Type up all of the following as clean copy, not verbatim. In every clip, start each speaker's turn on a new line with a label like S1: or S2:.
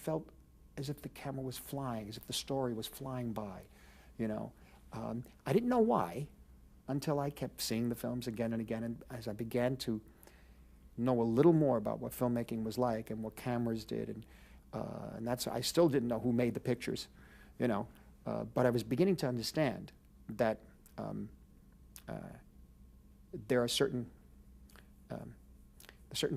S1: felt as if the camera was flying, as if the story was flying by, you know. I didn't know why until I kept seeing the films again and again, and as I began to know a little more about what filmmaking was like and what cameras did, and that's, I still didn't know who made the pictures, you know, but I was beginning to understand that there are certain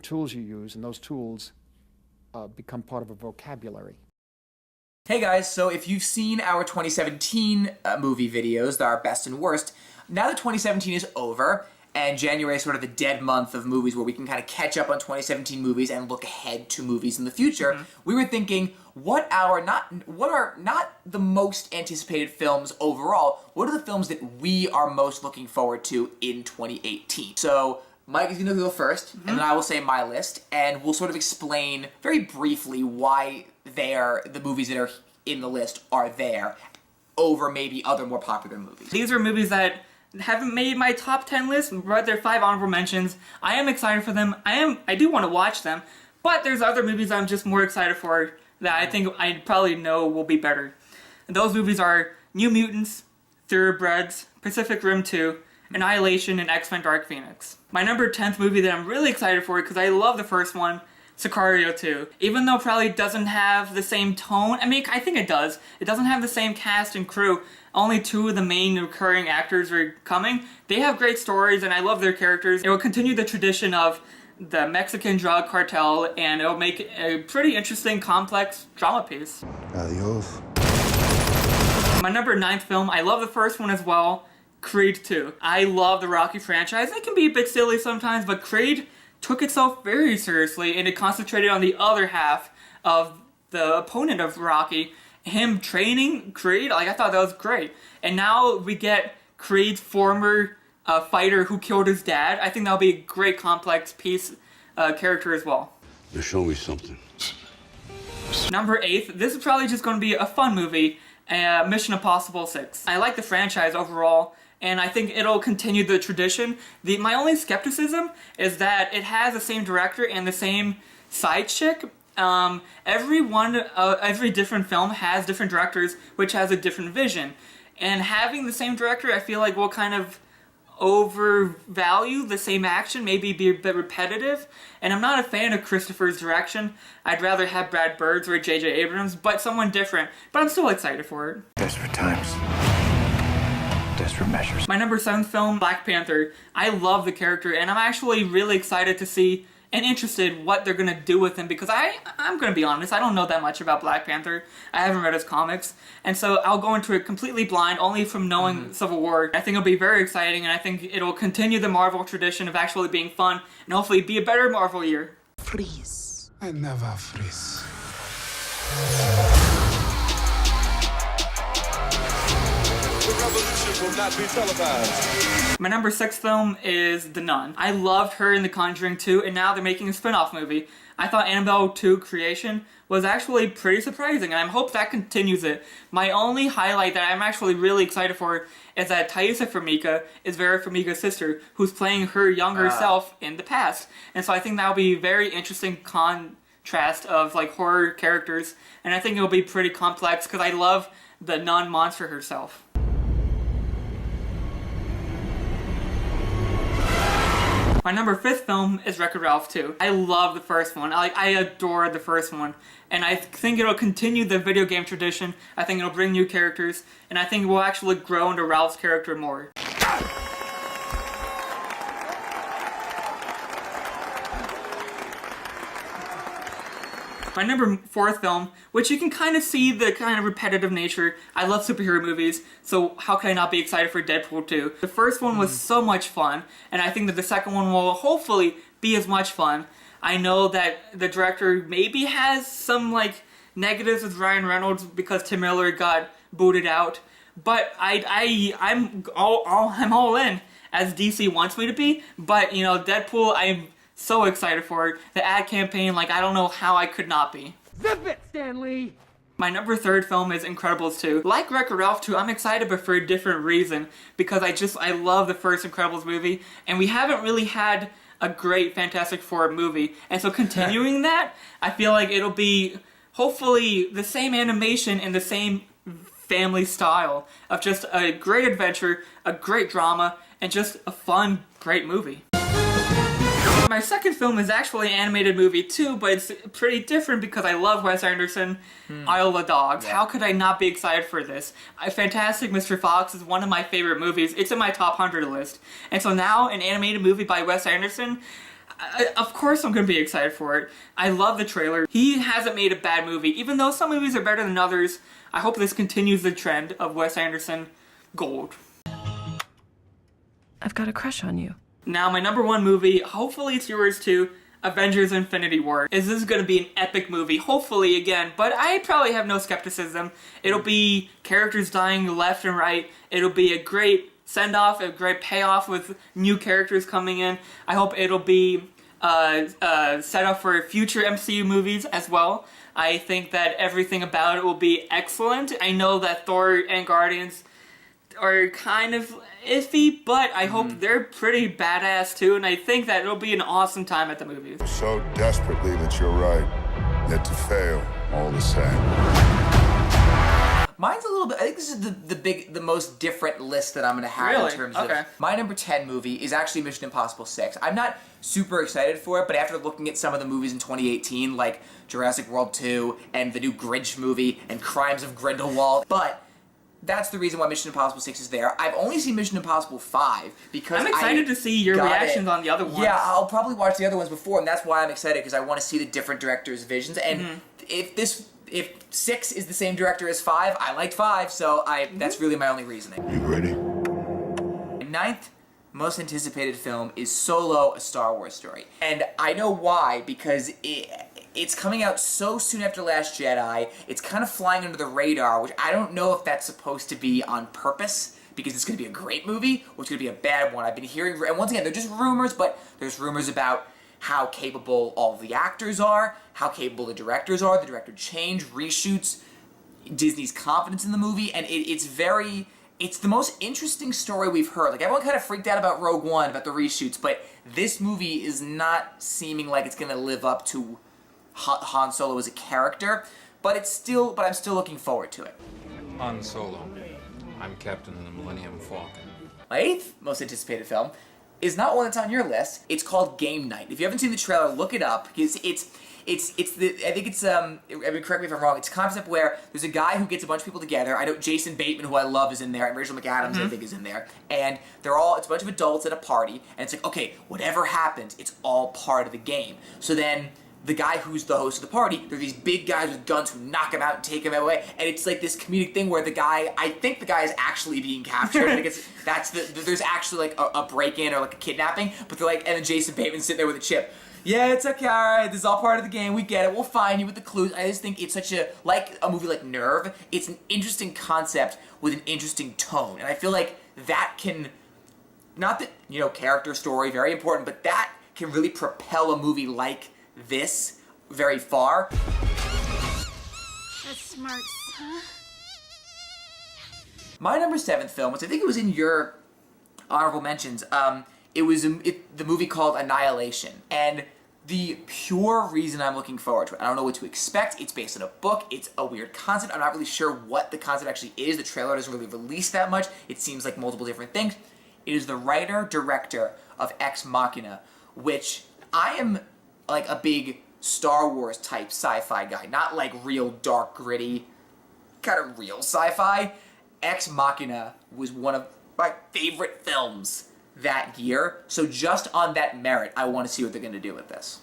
S1: tools you use, and those tools become part of a vocabulary.
S2: Hey guys, so if you've seen our 2017 movie videos, our best and worst, now that 2017 is over, and January is sort of the dead month of movies where we can kind of catch up on 2017 movies and look ahead to movies in the future, we were thinking, what are not the most anticipated films overall, what are the films that we are most looking forward to in 2018? So Mike is going to go first, and then I will say my list, and we'll sort of explain very briefly why the movies that are in the list are there over maybe other more popular movies.
S3: These are movies that haven't made my top 10 list, but they're 5 honorable mentions. I am excited for them. I do want to watch them, but there's other movies I'm just more excited for that I think I probably know will be better. And those movies are New Mutants, Thoroughbreds, Pacific Rim 2, Annihilation, and X-Men Dark Phoenix. My number 10th movie that I'm really excited for because I love the first one, Sicario 2. Even though it probably doesn't have the same tone, I mean, I think it does. It doesn't have the same cast and crew. Only 2 of the main recurring actors are coming. They have great stories and I love their characters. It will continue the tradition of the Mexican drug cartel and it will make a pretty interesting, complex drama piece.
S4: Adios.
S3: My number 9th film, I love the first one as well, Creed 2. I love the Rocky franchise. It can be a bit silly sometimes, but Creed took itself very seriously and it concentrated on the other half of the opponent of Rocky, him training Creed. Like, I thought that was great. And now we get Creed's former fighter who killed his dad. I think that'll be a great complex piece character as well.
S4: Now show me something.
S3: Number 8, this is probably just going to be a fun movie, Mission Impossible 6. I like the franchise overall, and I think it'll continue the tradition. My only skepticism is that it has the same director and the same side chick. Every different film has different directors, which has a different vision. And having the same director, I feel like will kind of overvalue the same action, maybe be a bit repetitive. And I'm not a fan of Christopher's direction. I'd rather have Brad Bird's or J.J. Abrams, but someone different. But I'm still excited for it.
S5: Desperate times. Desperate measures.
S3: My number 7 film, Black Panther. I love the character, and I'm actually really excited to see and interested what they're going to do with him, because I'm going to be honest, I don't know that much about Black Panther. I haven't read his comics, and so I'll go into it completely blind, only from knowing Civil War. I think it'll be very exciting, and I think it'll continue the Marvel tradition of actually being fun, and hopefully be a better Marvel year.
S6: Freeze.
S4: I never freeze.
S6: The revolution will not be televised.
S3: My number 6 film is The Nun. I loved her in The Conjuring 2, and now they're making a spin-off movie. I thought Annabelle 2 Creation was actually pretty surprising, and I hope that continues it. My only highlight that I'm actually really excited for is that Thaisa Farmiga is Vera Farmiga's sister, who's playing her younger self in the past. And so I think that'll be a very interesting contrast of like horror characters, and I think it'll be pretty complex because I love the nun monster herself. My number 5th film is Wreck-It Ralph 2. I love the first one. I adore the first one. And I think it'll continue the video game tradition. I think it'll bring new characters. And I think it will actually grow into Ralph's character more. My number 4th film, which you can kind of see the kind of repetitive nature. I love superhero movies, so how can I not be excited for Deadpool 2? The first one was so much fun, and I think that the second one will hopefully be as much fun. I know that the director maybe has some like negatives with Ryan Reynolds because Tim Miller got booted out, but I'm all in as DC wants me to be. But you know, Deadpool, I'm so excited for it. The ad campaign, like, I don't know how I could not be.
S7: Zip it, Stanley!
S3: My number 3rd film is Incredibles 2. Like Wreck-It Ralph 2, I'm excited, but for a different reason. Because I love the first Incredibles movie, and we haven't really had a great Fantastic Four movie. And so continuing that, I feel like it'll be hopefully the same animation and the same family style of just a great adventure, a great drama, and just a fun, great movie. My second film is actually an animated movie too, but it's pretty different because I love Wes Anderson, Isle of Dogs. How could I not be excited for this? Fantastic Mr. Fox is one of my favorite movies. It's in my top 100 list. And so now, an animated movie by Wes Anderson, of course I'm going to be excited for it. I love the trailer. He hasn't made a bad movie. Even though some movies are better than others, I hope this continues the trend of Wes Anderson gold.
S7: I've got a crush on you.
S3: Now, my number one movie, hopefully it's yours too, Avengers Infinity War. Is this going to be an epic movie? Hopefully, again, but I probably have no skepticism. It'll be characters dying left and right. It'll be a great send-off, a great payoff with new characters coming in. I hope it'll be set up for future MCU movies as well. I think that everything about it will be excellent. I know that Thor and Guardians are kind of iffy, but I hope they're pretty badass too, and I think that it'll be an awesome time at the movies.
S4: So desperately that you're right, yet to fail all the same.
S2: Mine's a little bit. I think this is the most different list that I'm gonna have
S3: Really?
S2: in terms
S3: Okay.
S2: of my number 10 movie is actually Mission Impossible 6. I'm not super excited for it, but after looking at some of the movies in 2018, like Jurassic World 2 and the new Grinch movie and Crimes of Grindelwald, but that's the reason why Mission Impossible 6 is there. I've only seen Mission Impossible 5 because
S3: I'm excited to see your reactions on the other ones.
S2: Yeah, I'll probably watch the other ones before, and that's why I'm excited, because I want to see the different directors' visions. And if 6 is the same director as 5, I liked 5, so that's really my only reasoning.
S4: You ready?
S2: Ninth most anticipated film is Solo, A Star Wars Story. And I know why, because it's coming out so soon after Last Jedi. It's kind of flying under the radar, which I don't know if that's supposed to be on purpose, because it's going to be a great movie, or it's going to be a bad one. I've been hearing, and once again, they're just rumors, but there's rumors about how capable all of the actors are, how capable the directors are, the director change, reshoots, Disney's confidence in the movie, and it's the most interesting story we've heard. Like, everyone kind of freaked out about Rogue One, about the reshoots, but this movie is not seeming like it's going to live up to Han Solo as a character, but I'm still looking forward to it.
S8: Han Solo. I'm captain of the Millennium Falcon.
S2: My 8th most anticipated film is not one that's on your list. It's called Game Night. If you haven't seen the trailer, look it up, because I mean, correct me if I'm wrong, it's a concept where there's a guy who gets a bunch of people together. I know Jason Bateman, who I love, is in there, and Rachel McAdams, I think, is in there. And it's a bunch of adults at a party, and it's like, okay, whatever happens, it's all part of the game. So then the guy who's the host of the party, there are these big guys with guns who knock him out and take him away, and it's like this comedic thing where I think the guy is actually being captured. I think there's actually like a break-in or like a kidnapping, but they're like, and then Jason Bateman's sitting there with a chip. Yeah, it's okay, alright, this is all part of the game, we get it, we'll find you with the clues. I just think it's like a movie like Nerve, it's an interesting concept with an interesting tone, and I feel like that can, not that, character story, very important, but that can really propel a movie like this very far.
S9: That's smart, huh?
S2: My number 7th film, which I think it was in your honorable mentions, it was the movie called Annihilation. And the pure reason I'm looking forward to it, I don't know what to expect. It's based on a book. It's a weird concept. I'm not really sure what the concept actually is. The trailer doesn't really release that much. It seems like multiple different things. It is the writer-director of Ex Machina, which I am like a big Star Wars type sci-fi guy, not like real dark, gritty, kind of real sci-fi. Ex Machina was one of my favorite films that year, so just on that merit, I want to see what they're going to do with this.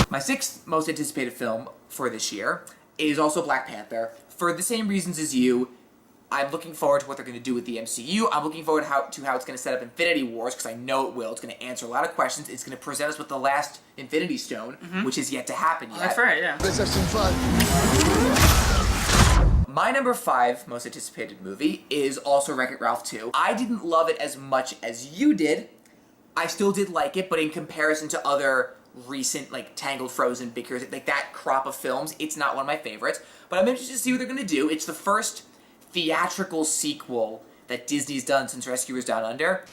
S2: My 6th most anticipated film for this year is also Black Panther. For the same reasons as you, I'm looking forward to what they're going to do with the MCU. I'm looking forward to how it's going to set up Infinity Wars, because I know it will. It's going to answer a lot of questions. It's going to present us with the last Infinity Stone, which is yet to happen yet.
S3: That's right, yeah.
S4: Let's have some fun.
S2: My number 5 most anticipated movie is also Wreck-It Ralph 2. I didn't love it as much as you did. I still did like it, but in comparison to other recent, like Tangled, Frozen, Big Hero, like that crop of films, it's not one of my favorites. But I'm interested to see what they're going to do. It's the first theatrical sequel that Disney's done since Rescuers Down Under.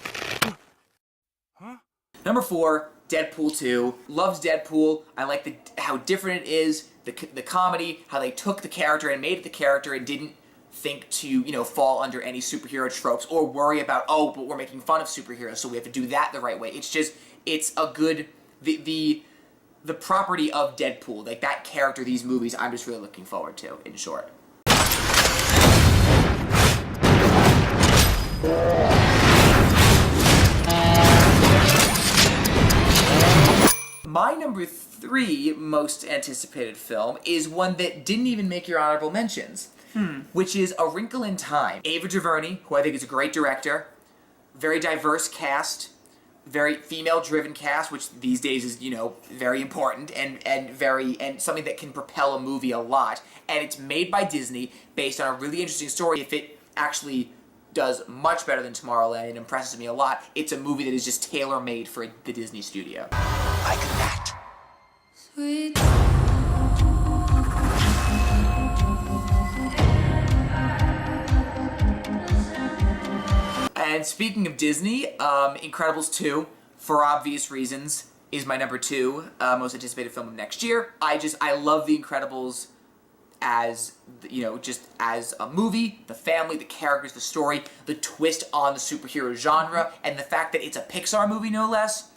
S2: Number 4, Deadpool 2. Loves Deadpool. I like how different it is, the comedy, how they took the character and made it the character and didn't think to, fall under any superhero tropes or worry about, but we're making fun of superheroes, so we have to do that the right way. It's a good, the property of Deadpool, like that character, these movies, I'm just really looking forward to, in short. My number 3 most anticipated film is one that didn't even make your honorable mentions, which is A Wrinkle in Time. Ava DuVernay, who I think is a great director, very diverse cast, very female-driven cast, which these days is, very important and something that can propel a movie a lot. And it's made by Disney, based on a really interesting story. If it actually does much better than Tomorrowland, it impresses me a lot. It's a movie that is just tailor-made for the Disney studio. Like that.
S7: Sweet.
S2: And speaking of Disney, Incredibles 2, for obvious reasons, is my number 2 most anticipated film of next year. I love The Incredibles as, just as a movie, the family, the characters, the story, the twist on the superhero genre, and the fact that it's a Pixar movie, no less.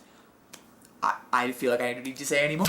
S2: I feel like I don't need to say anymore.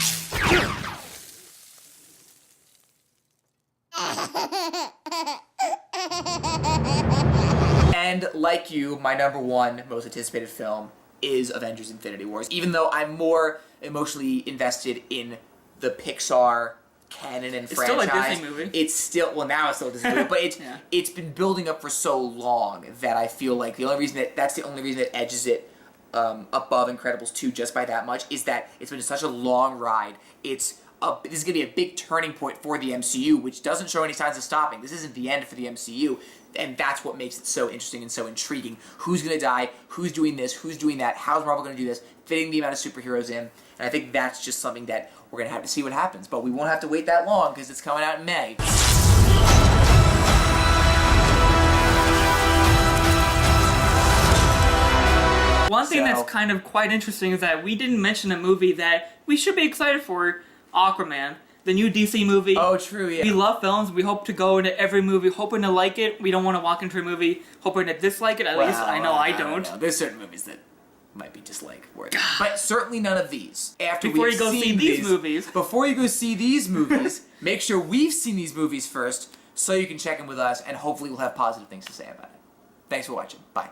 S2: And like you, my number 1 most anticipated film is Avengers: Infinity Wars. Even though I'm more emotionally invested in the Pixar canon and franchise.
S3: It's still a Disney movie.
S2: It's still, now it's still a Disney movie, but it's been building up for so long that I feel like that's the only reason that edges it above Incredibles 2 just by that much, is that it's been such a long ride. This is going to be a big turning point for the MCU, which doesn't show any signs of stopping. This isn't the end for the MCU, and that's what makes it so interesting and so intriguing. Who's going to die? Who's doing this? Who's doing that? How's Marvel going to do this? Fitting the amount of superheroes in, and I think that's just something that we're going to have to see what happens. But we won't have to wait that long, because it's coming out in May.
S3: One thing that's kind of quite interesting is that we didn't mention a movie that we should be excited for, Aquaman, the new DC movie.
S2: Oh, true, yeah.
S3: We love films. We hope to go into every movie hoping to like it. We don't want to walk into a movie hoping to dislike it. At least I know I don't.
S2: Know. There's certain movies that might be dislike worthy, but certainly none of these.
S3: Before you go see these movies,
S2: before you go see these movies, make sure we've seen these movies first, so you can check in with us, and hopefully we'll have positive things to say about it. Thanks for watching. Bye.